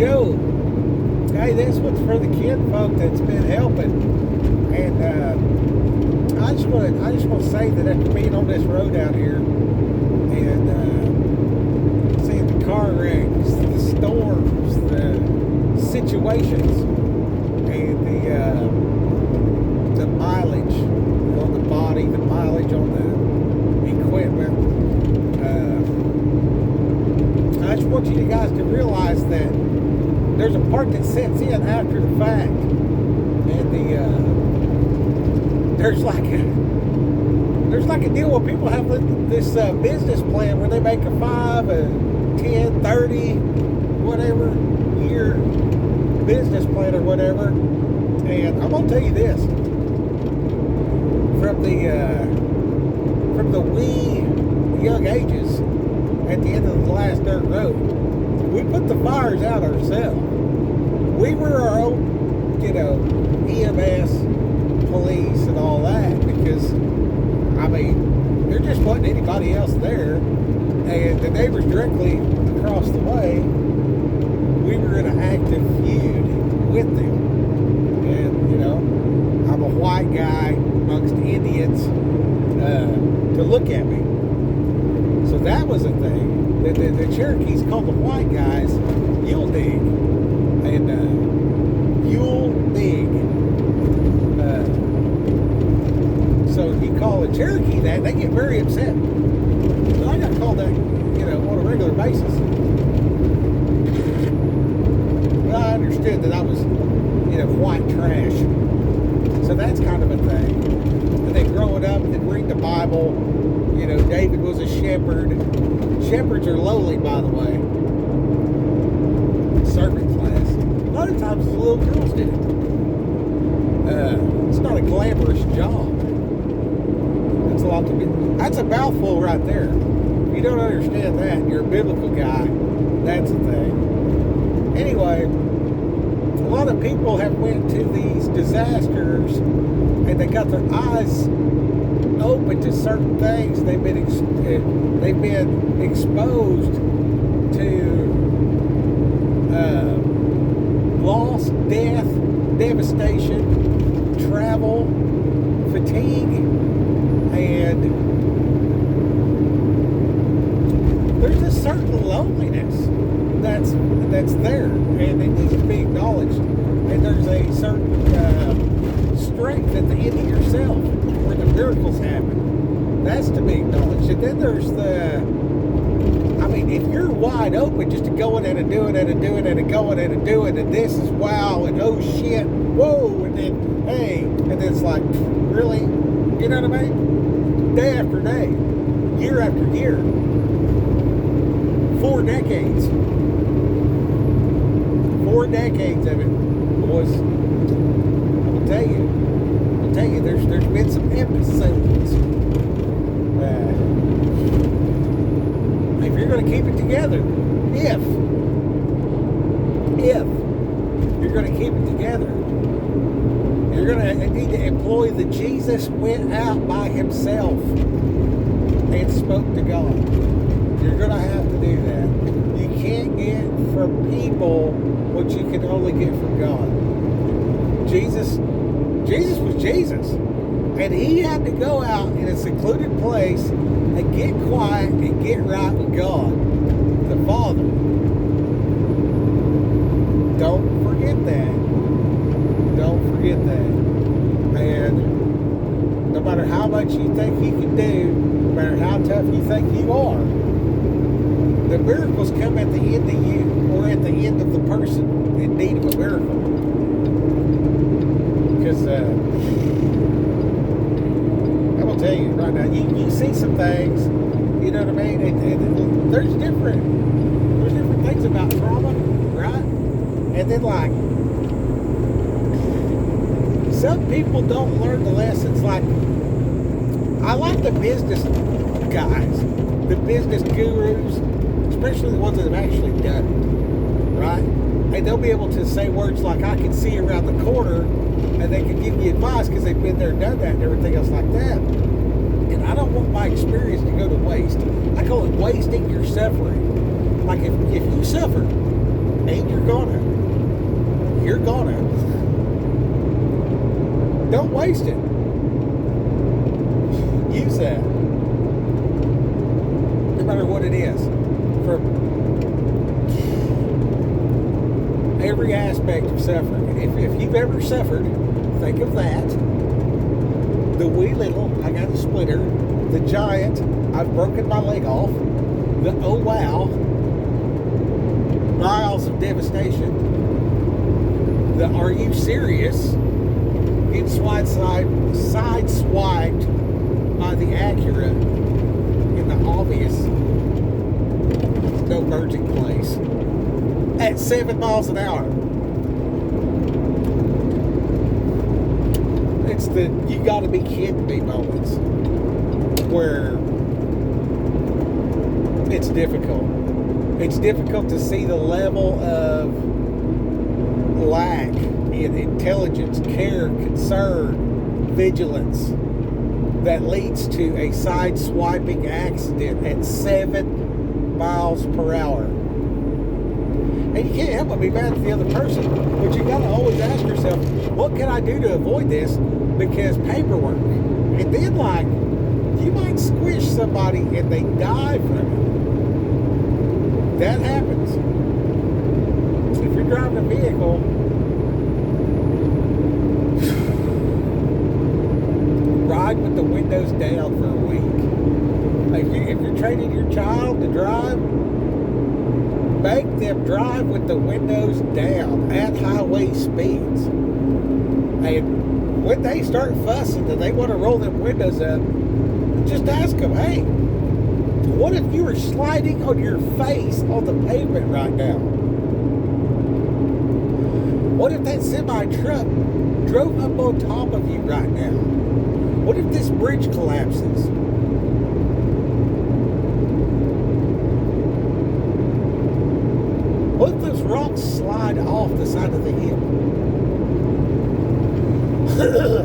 Joe. Hey, this one's for the kinfolk that's been helping. And I just want to say that after being on this road out here and seeing the car wrecks, the storms, the situations, and the mileage on the body, the mileage on the equipment. I just want you guys to realize that there's a part that sets in after the fact, and there's like a deal where people have this business plan where they make a 5, a 10, 30, whatever year business plan or whatever. And I'm gonna tell you this: from the wee young ages, at the end of the last dirt road, we put the fires out ourselves. We were our own, EMS, police, and all that, because, I mean, there just wasn't anybody else there, and the neighbors directly across the way, we were in an active feud with them. And, I'm a white guy amongst Indians to look at me. So that was a thing. The Cherokees called the white guys Yule Dig. And Yule Dig. So you call a Cherokee that, they get very upset. So I got called that, on a regular basis. But I understood that I was, white trash. So that's kind of a thing. And then growing up, and reading the Bible, David was a shepherd. Shepherds are lowly, by the way. Servant class. A lot of times the little girls did it. It's not a glamorous job. That's a mouthful right there. If you don't understand that, you're a biblical guy. That's the thing. Anyway, a lot of people have went to these disasters and they got their eyes open to certain things. They've been exposed to loss, death, devastation, travel, fatigue, and there's a certain loneliness that's there, and it needs to be acknowledged. And there's a certain strength at the end of yourself where the miracles happen. That's to be acknowledged. And then there's if you're wide open just to going and doing and doing and going and doing, and this is wow, and oh shit, whoa, and then hey, and then it's like, really? You know what I mean? Day after day, year after year, 4 decades. 4 decades of it was, I'll tell you, there's been some episodes. If you're going to keep it together, if you're going to keep it together, you're going to need to employ the Jesus went out by himself and spoke to God. You're going to have to do that. You can't get from people what you can only get from God. Jesus was Jesus. And he had to go out in a secluded place and get quiet and get right with God, the Father. Don't forget that. Don't forget that. And no matter how much you think you can do, no matter how tough you think you are, the miracles come at the end of you, or at the end of the person in need of a miracle. Because I'm gonna tell you right now, you see some things, you know what I mean? And there's different things about trauma, right? And then some people don't learn the lessons. I like the business guys, the business gurus, especially the ones that have actually done it, right? And they'll be able to say words like, I can see around the corner, and they can give you advice because they've been there and done that and everything else like that. And I don't want my experience to go to waste. I call it wasting your suffering. Like if you suffer, And you're gonna. Don't waste it. Use that. No matter what it is. For every aspect of suffering. If you've ever suffered, think of that. The wee little, I got a splinter. The giant, I've broken my leg off. The oh wow, miles of devastation. The are you serious? Getting sideswiped by the Acura in the obvious no merging place at 7 miles an hour. It's the you gotta be kidding me moments where it's difficult. It's difficult to see the level of lack in intelligence, care, concern, vigilance that leads to a side-swiping accident at 7 miles per hour. And you can't help but be mad at the other person, but you gotta always ask yourself, what can I do to avoid this? Because paperwork. And then, like, you might squish somebody and they die from it. That happens. If you're driving a vehicle, ride with the windows down for a week. If you're training your child to drive, make them drive with the windows down at highway speeds. And when they start fussing and they want to roll them windows up, just ask them, hey, what if you were sliding on your face on the pavement right now? What if that semi-truck drove up on top of you right now? What if this bridge collapses? What if those rocks slide off the side of the hill?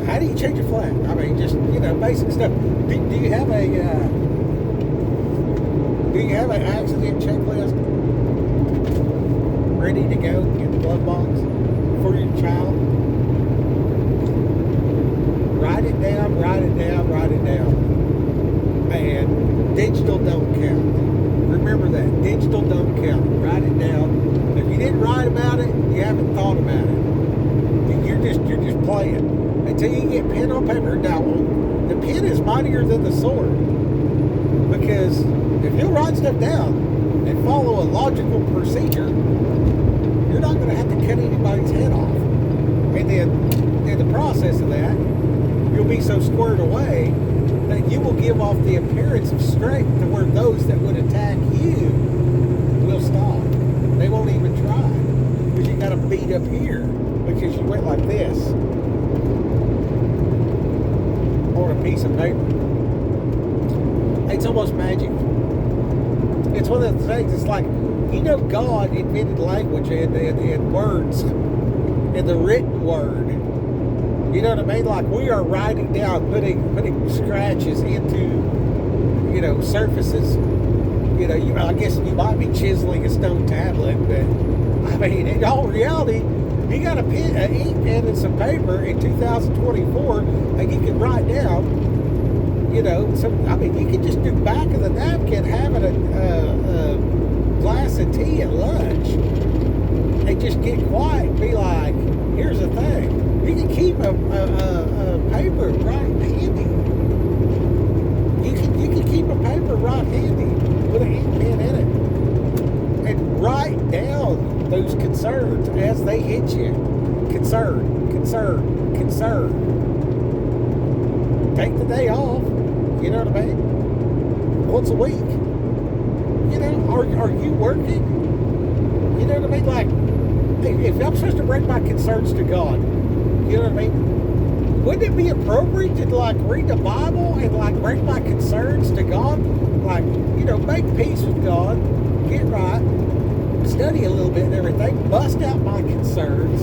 How do you change a flat? I mean, just, basic stuff. Do you have an accident checklist ready to go in the glove box for your child? Write it down. And digital don't count. Remember that. Digital don't count. Write it down. If you didn't write about it, you haven't thought about it. You're just playing. Until you get pen on paper. Now, the pen is mightier than the sword. Because if you'll write stuff down and follow a logical procedure, you're not going to have to cut anybody's head off. And then, in the process of that, you'll be so squared away that you will give off the appearance of strength to where those that would attack you will stop. They won't even try. Because you got to beat up here. Because you went like this on a piece of paper. It's almost magic. It's one of the things, it's like, God invented language and words, and the written word. You know what I mean? Like, we are writing down, putting scratches into, surfaces. I guess you might be chiseling a stone tablet, but, I mean, in all reality, you got an ink pen and some paper in 2024, and you can write down, you can just do back of the napkin, having a glass of tea at lunch, and just get quiet and be like, here's the thing. You can keep a paper right handy. You can keep a paper right handy with an ink pen in it. And write down those concerns as they hit you. Concern. Take the day off. You know what I mean? Once a week. Are you working? You know what I mean? Like, if I'm supposed to bring my concerns to God, you know what I mean? Wouldn't it be appropriate to, read the Bible and, bring my concerns to God? Make peace with God, get right, study a little bit and everything, bust out my concerns,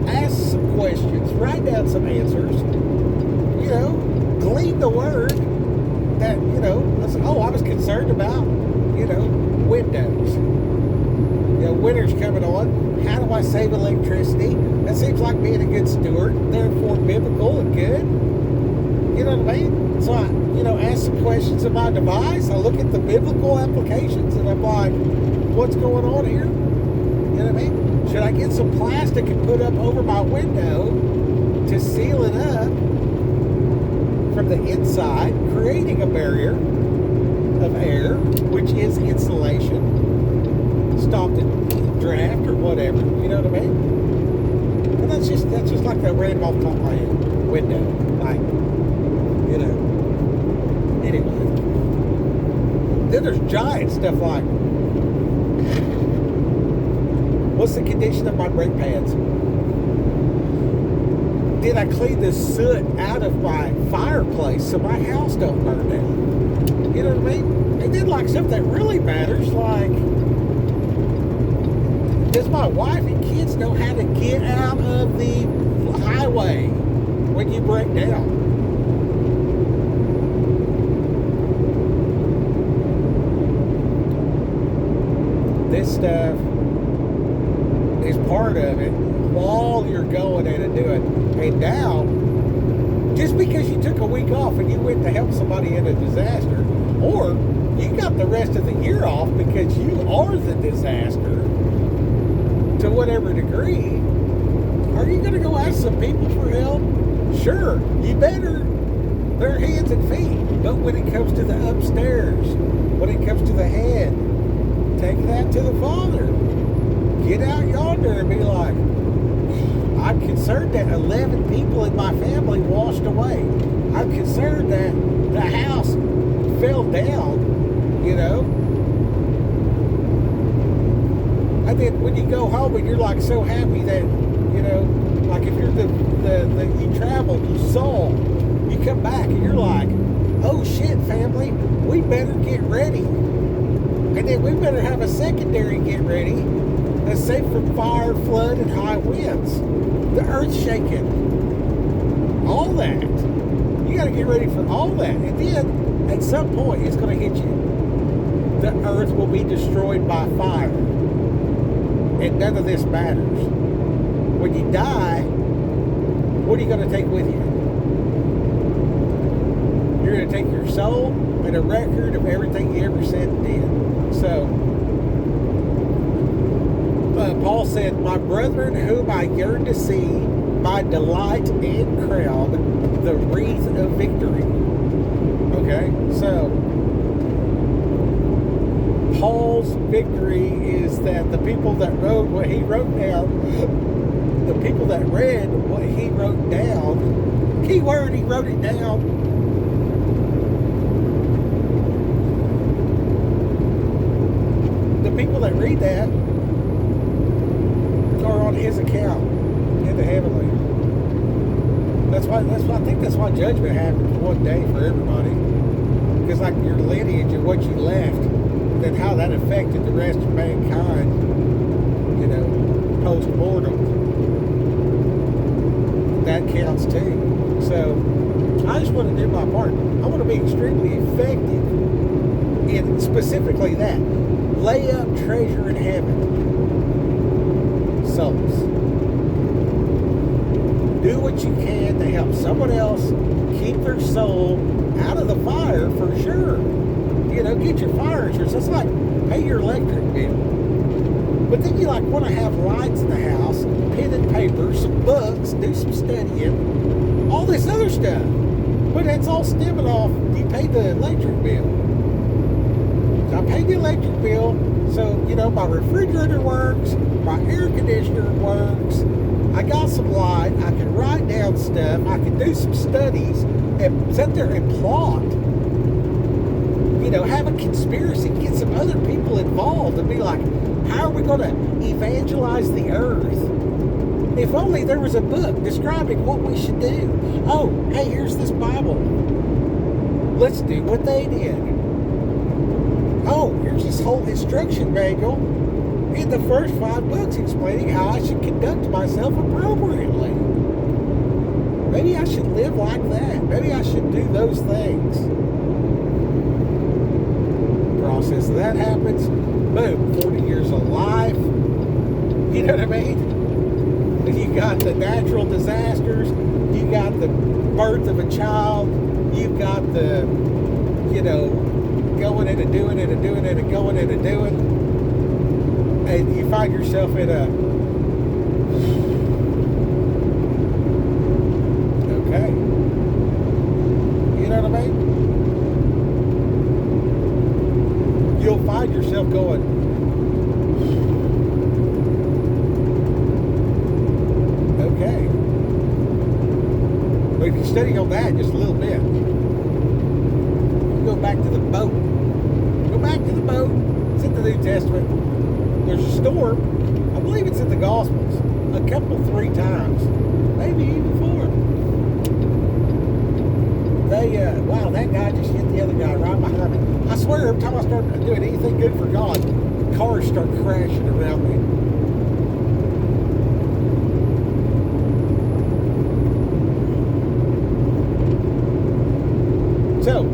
ask some questions, write down some answers, glean the word that, I was concerned about, windows. winter's coming on. How do I save electricity? That seems like being a good steward, therefore biblical and good. You know what I mean? So I, ask some questions of my device. I look at the biblical applications, and I'm like, what's going on here? You know what I mean? Should I get some plastic and put up over my window to seal it up from the inside, creating a barrier of air, which is insulation, stop the draft or whatever, you know what I mean? And that's just like that random off the top of my head. Window, like, anyway. Then there's giant stuff like, what's the condition of my brake pads? Did I clean the soot out of my fireplace so my house don't burn down? You know what I mean? And then like stuff that really matters, like, does my wife and kids know how to get out of the highway when you break down? This stuff is part of it while you're going in and doing. And now, just because you took a week off and you went to help somebody in a disaster, or you got the rest of the year off because you are the disaster to whatever degree, are you going to go ask some people for help? Sure, you better. They're hands and feet. But when it comes to the upstairs, when it comes to the head, take that to the Father. Get out yonder and be like, I'm concerned that 11 people in my family washed away. I'm concerned that the house fell down, And then when you go home and you're like so happy that, like if you're you traveled, you saw, you come back and you're like, oh shit, family, we better get ready. And then we better have a secondary get ready that's safe from fire, flood, and high winds. The earth shaking. All that. You got to get ready for all that. And then, at some point, it's going to hit you. The earth will be destroyed by fire. And none of this matters. When you die, what are you going to take with you? You're going to take your soul and a record of everything you ever said and did. So, Paul said, my brethren whom I yearn to see, my delight and crown, the wreath of victory. Okay, so Paul's victory is that the people that wrote what he wrote down, the people that read what he wrote down, keyword, he wrote it down. The people that read that are on his account in the heavenly. That's why I think that's why judgment happens one day for everybody. Because like your lineage and what you left, and then how that affected the rest of mankind, post-mortem. That counts too. So I just want to do my part. I want to be extremely effective in specifically that. Lay up treasure in heaven. Souls. Do what you can to help someone else keep their soul out of the fire for sure. Get your fire insurance. That's like pay your electric bill. But then you want to have lights in the house, pen and paper, some books, do some studying, all this other stuff. But it's all stemming off, you pay the electric bill. So I pay the electric bill, so, my refrigerator works, my air conditioner works, I got some light, I can write down stuff, I can do some studies, and sit there and plot. Have a conspiracy, get some other people involved and be like, how are we going to evangelize the earth? If only there was a book describing what we should do. Oh, hey, here's this Bible. Let's do what they did. Oh, here's this whole instruction manual in the first 5 books explaining how I should conduct myself appropriately. Maybe I should live like that. Maybe I should do those things. Process of that happens. Boom, 40 years of life. You know what I mean? You got the natural disasters. You got the birth of a child. You've got the, going in and doing it and doing it and going in and doing. And you find yourself in a, okay. You know what I mean? You'll find yourself going, okay. But if you study on that just a little bit, you go back to the boat. Go back to the boat. It's in the New Testament. There's a storm. I believe it's in the Gospels. A couple, 3 times. Maybe even 4. Wow, that guy just hit the other guy right behind me. I swear, every time I start doing anything good for God, cars start crashing around me. So,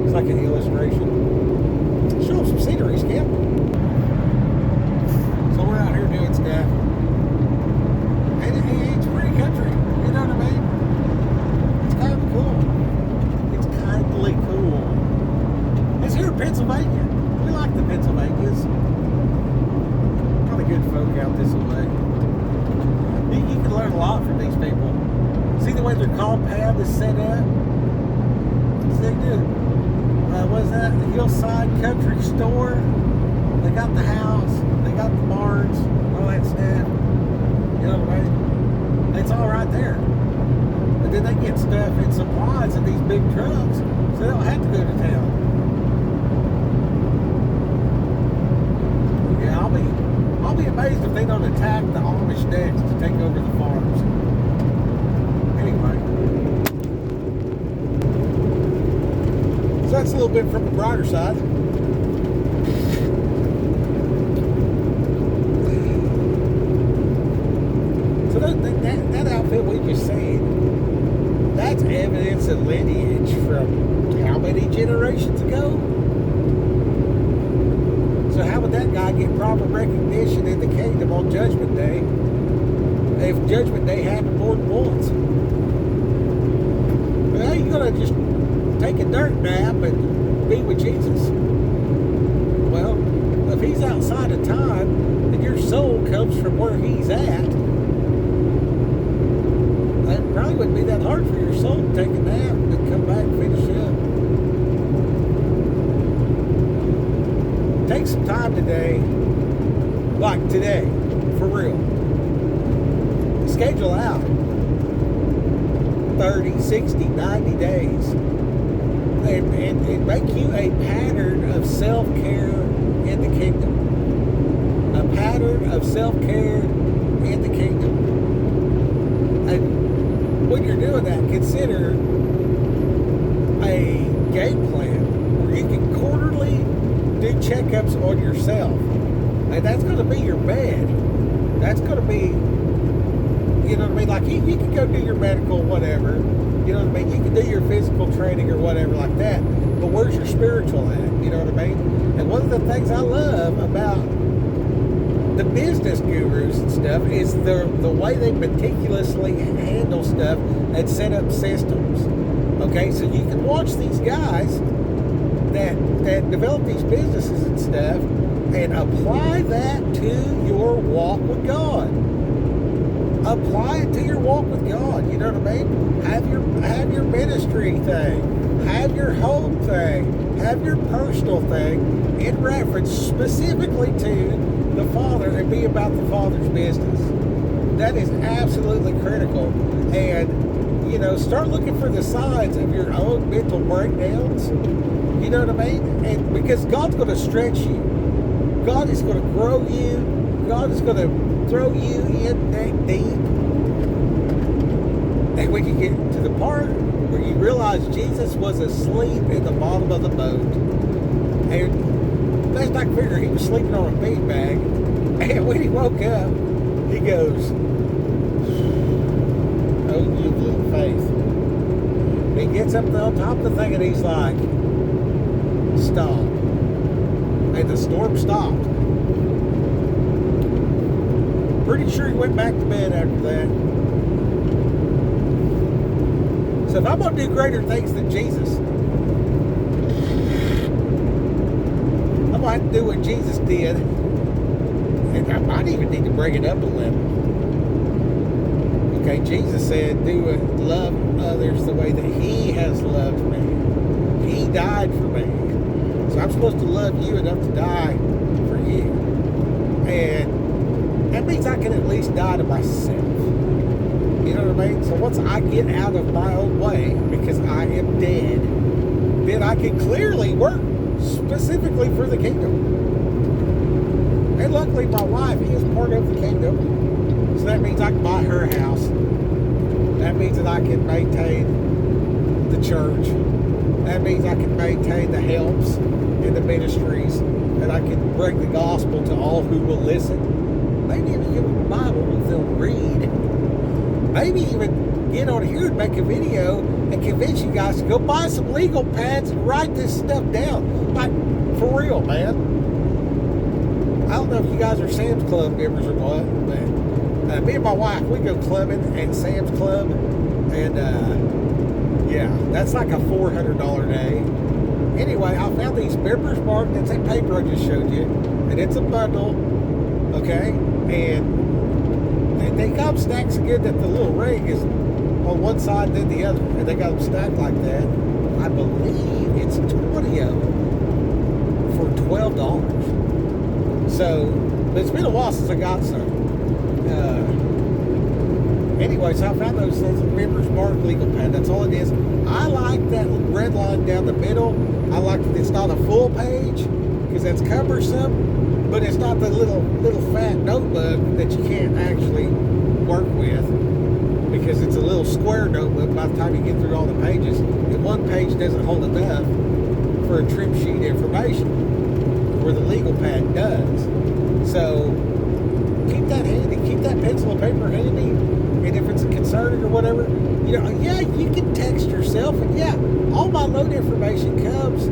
it's like an illustration. Show them some scenery, Skip. So we're out here doing stuff. And it's pretty country. You know what I mean? It's kind of cool. It's kindly cool. It's here in Pennsylvania. We like the Pennsylvanias. A lot of good folk out this way. You can learn a lot from these people. See the way their compound is set up? What's they do? What is that? The Hillside Country Store. They got the house. They got the barns. All that stuff. You know what I mean? It's all right there. But then they get stuff in supplies in these big trucks, so they don't have to go to town. Yeah, I'll be amazed if they don't attack the Amish next to take over the farms. Anyway. So that's a little bit from the brighter side. So that outfit we just seen, that's evidence of lineage from how many generations ago? So how would that guy get proper recognition in the kingdom on Judgment Day if Judgment Day happened more than once? Well, you're going to just take a dirt nap and be with Jesus. Well, if he's outside of time and your soul comes from where he's at, it probably wouldn't be that hard for your soul to take a nap and come back and finish up. Take some time today, like today, for real. Schedule out 30, 60, 90 days and make you a pattern of self-care in the kingdom. A pattern of self-care in the kingdom. And when you're doing that, consider a game plan where you can quarterly do checkups on yourself. And that's going to be your bed. That's going to be, you know what I mean? Like you can go do your medical, whatever. You know what I mean? You can do your physical training or whatever like that. But where's your spiritual at? You know what I mean? And one of the things I love about the business gurus and stuff is the way they meticulously handle stuff and set up systems. Okay, so you can watch these guys that develop these businesses and stuff and apply that to your walk with God. Apply it to your walk with God. You know what I mean? Have your ministry thing, have your home thing, have your personal thing in reference specifically to the Father and be about the Father's business. That is absolutely critical. And, start looking for the signs of your own mental breakdowns. You know what I mean? And because God's going to stretch you. God is going to grow you. God is going to throw you in neck deep. And when you get to the part where you realize Jesus was asleep in the bottom of the boat, and best I can figure, he was sleeping on a beanbag, and when he woke up, he goes, "Oh, you little faith." And he gets up on top of the thing and he's like, "Stop." and the storm stopped. Pretty sure he went back to bed after that. So if I'm going to do greater things than Jesus, I'm going to have to do what Jesus did. And I might even need to bring it up a level. Okay, Jesus said, do it, love others the way that he has loved me. He died for me. So I'm supposed to love you enough to die for you. And that means I can at least die to myself. You know what I mean? So once I get out of my own way, because I am dead, then I can clearly work specifically for the kingdom. And luckily my wife is part of the kingdom. So that means I can buy her house. That means that I can maintain the church. That means I can maintain the helps in the ministries. And I can bring the gospel to all who will listen. Maybe even give them the Bible if they'll read. Maybe even get on here and make a video and convince you guys to go buy some legal pads and write this stuff down. Like, for real, man. I don't know if you guys are Sam's Club members or what, but me and my wife, we go clubbing at Sam's Club, and yeah, that's like a $400 day. Anyway, I found these members marked. It's that paper I just showed you, and it's a bundle, okay? And they got them stacked so good that the little ring is on one side and then the other, and they got them stacked like that. I believe it's 20 of them for $12. So, but it's been a while since I got some. Anyway, so I found those members marked legal pad. That's all it is. I like that red line down the middle. I like that it's not a full page because that's cumbersome, but it's not the little fat notebook that you can't actually work with because it's a little square notebook. By the time you get through all the pages, and one page doesn't hold enough for a trim sheet information, where the legal pad does. So keep that handy. Keep that pencil and paper handy. And if it's a concern or whatever, you know, yeah, you can text yourself, and yeah, all my load information comes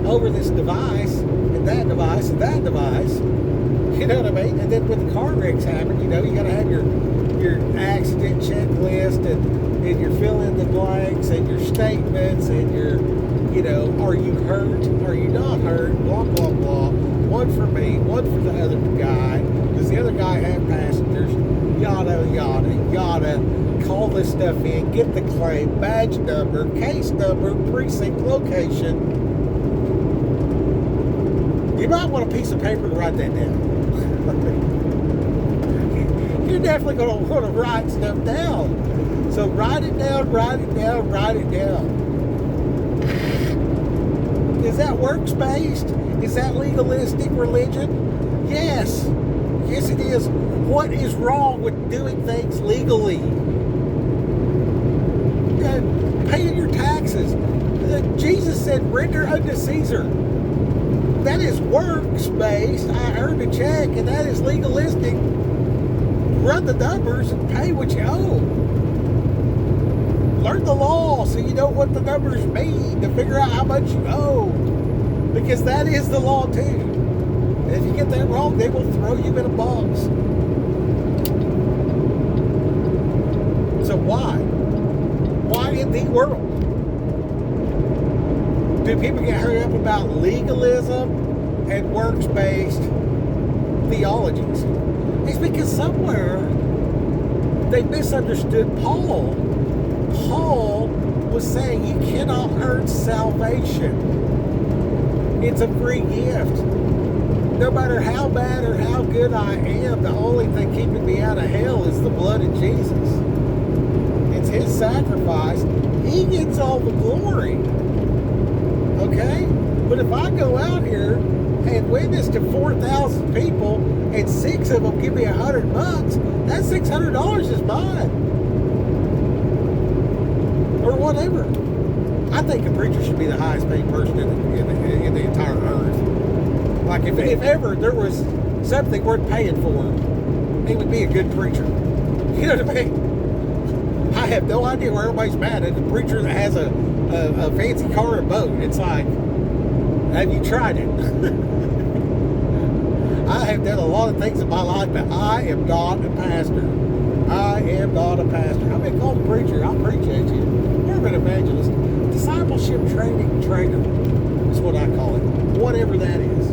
over this device, and that device, and that device. You know what I mean? And then when the car wrecks happen, you know, you got to have your accident checklist, and your fill in the blanks, and your statements, and your, you know, are you hurt? Are you not hurt? Blah, blah, blah. One for me, one for the other guy. Does the other guy have passengers? Yada, yada, yada. Call this stuff in, get the claim, badge number, case number, precinct, location. You might want a piece of paper to write that down. You're definitely going to want to write stuff down. So write it down, write it down, write it down. Is that works-based? Is that legalistic religion? Yes. Yes, it is. What is wrong with doing things legally? Paying your taxes. Jesus said, render unto Caesar. That is works-based. I earned a check, and that is legalistic. Run the numbers and pay what you owe. Learn the law so you know what the numbers mean to figure out how much you owe. Because that is the law too. And if you get that wrong, they will throw you in a box. So why? Why in the world do people get hung up about legalism and works-based theologies? It's because somewhere they misunderstood Paul. Paul was saying you cannot earn salvation. It's a free gift. No matter how bad or how good I am, the only thing keeping me out of hell is the blood of Jesus. It's his sacrifice. He gets all the glory. Okay? But if I go out here and witness to 4,000 people and 6 of them give me $100, that $600 is mine. Or whatever. I think a preacher should be the highest paid person in the entire earth. Like if ever there was something worth paying for, he would be a good preacher. You know what I mean? I have no idea where everybody's mad at a preacher that has a fancy car or boat. It's like, have you tried it? I have done a lot of things in my life, but I am not a pastor. I am not a pastor. I've been called a preacher. I appreciate you. You're an evangelist. Discipleship training trainer is what I call it. Whatever that is.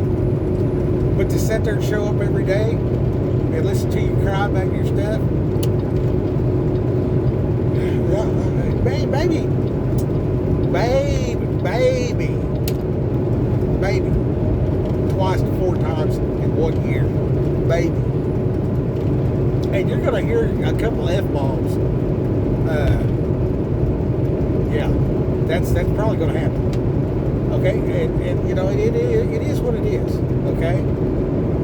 But to sit there and show up every day and listen to you cry about your stuff, maybe, twice to 4 times in 1 year, maybe. And you're going to hear a couple F-bombs. Yeah, that's probably going to happen. Okay, and you know, it is what it is. Okay,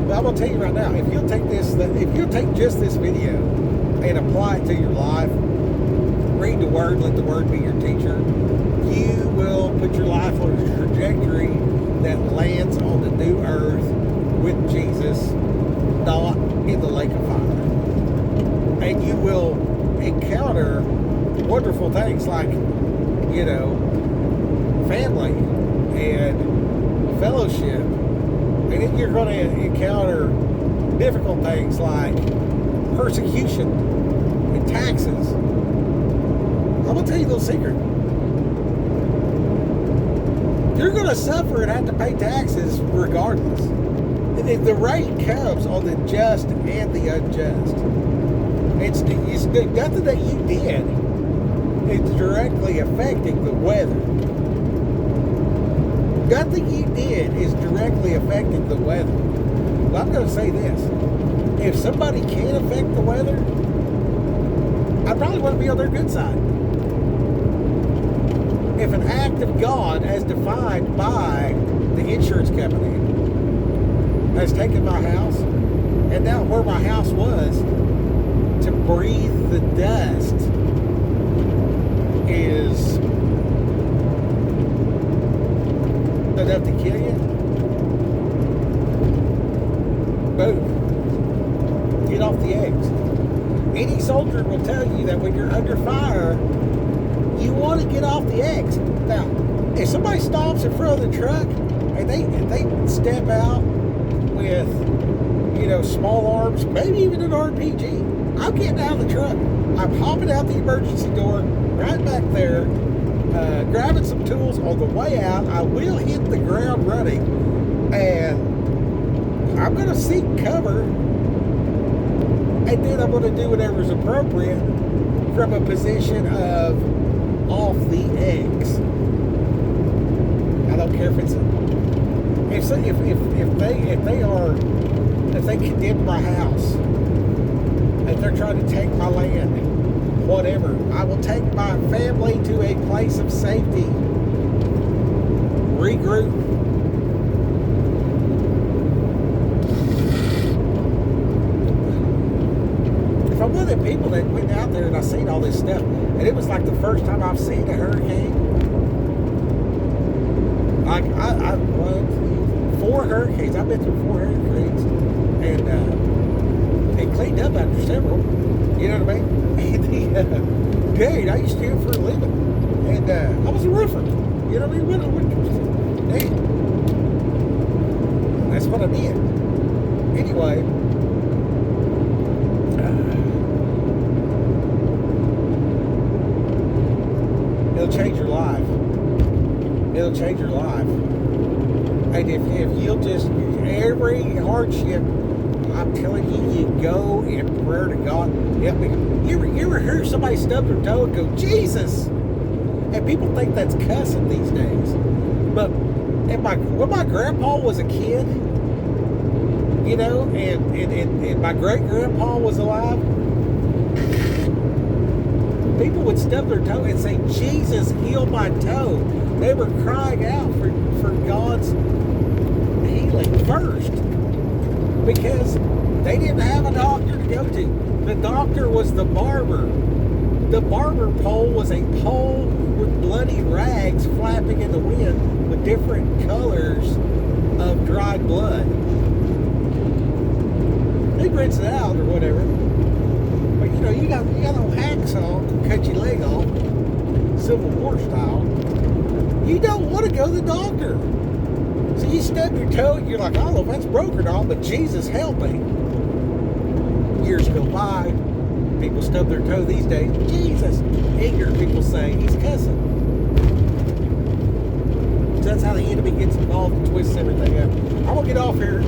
but I'm going to tell you right now, if you'll take just this video and apply it to your life, read the Word, let the Word be your teacher, you will put your life on a trajectory that lands on the new earth with Jesus, not in the lake of fire. And you will encounter wonderful things like, you know, family and fellowship. And then you're going to encounter difficult things like persecution and taxes. I'm going to tell you a little secret. You're going to suffer and have to pay taxes regardless. The rain comes on the just and the unjust. It's nothing that you did. It's directly affecting the weather. Nothing you did is directly affecting the weather. Well, I'm going to say this. If somebody can affect the weather, I probably want to be on their good side. If an act of God as defined by the insurance company has taken my house, and now where my house was, to breathe the dust is enough to kill you, boom, get off the eggs. Any soldier will tell you that when you're under fire, you want to get off the eggs. Now, if somebody stops in front of the truck and they step out with, you know, small arms, maybe even an RPG, I'm getting out of the truck. I'm hopping out the emergency door, right back there, grabbing some tools on the way out. I will hit the ground running, and I'm going to seek cover, and then I'm going to do whatever's appropriate from a position of off the eggs. I don't care if it's if they condemn my house, if they're trying to take my land, whatever, I will take my family to a place of safety, regroup. If I'm one of the people that went out there and I seen all this stuff, and it was like the first time I've seen a hurricane. Like I've run 4 hurricanes. I've been through 4 hurricanes, and it cleaned up after several. You know what I mean? And dude, I used to do it for a living, and I was a roofer. You know what I mean? Hey, that's what I did. Anyway. It'll change your life. It'll change your life. And if you'll just, every hardship, I'm telling you, you go in prayer to God. Help me. You ever hear somebody stub their toe and go, Jesus? And people think that's cussing these days. But when my grandpa was a kid, you know, and my great-grandpa was alive, people would stub their toe and say, Jesus, heal my toe. They were crying out for God's healing first, because they didn't have a doctor to go to. The doctor was the barber. The barber pole was a pole with bloody rags flapping in the wind with different colors of dried blood. They rinse it out or whatever. But you know, you got no hacksaw, cut your leg off, Civil War style. You don't want to go to the doctor. So you stub your toe and you're like, oh, that's broken all, but Jesus help me. Years go by, people stub their toe these days. Jesus. Ignorant people say he's cussing. So that's how the enemy gets involved and twists everything up. I'm gonna get off here.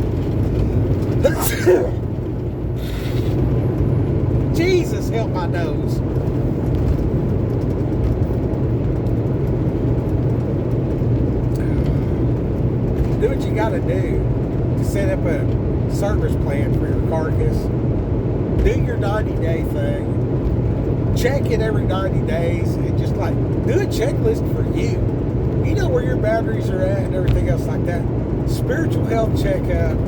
Jesus help my nose. Do what you gotta do to set up a service plan for your carcass. Do your 90-day thing. Check it every 90 days and just like do a checklist for you. You know where your boundaries are at and everything else like that. Spiritual health checkup.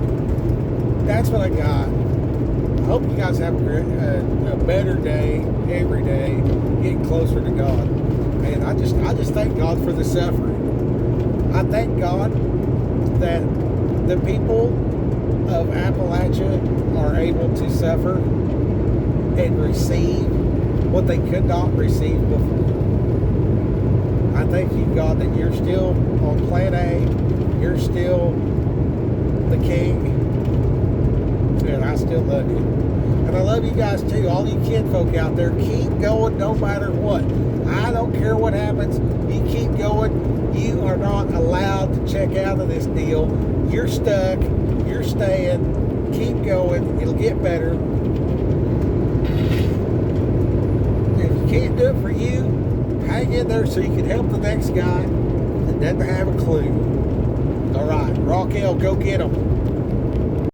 That's what I got. I hope you guys have a better day every day, getting closer to God. And I just thank God for the suffering. I thank God that the people of Appalachia are able to suffer and receive what they could not receive before. I thank you, God, that you're still on plan A. You're still the king. And I still love you. And I love you guys too. All you kinfolk out there, keep going no matter what. I don't care what happens. You keep going. You are not allowed to check out of this deal. You're stuck. You're staying. Keep going. It'll get better. If you can't do it for you, hang in there so you can help the next guy that doesn't have a clue. All right. Raquel, go get them.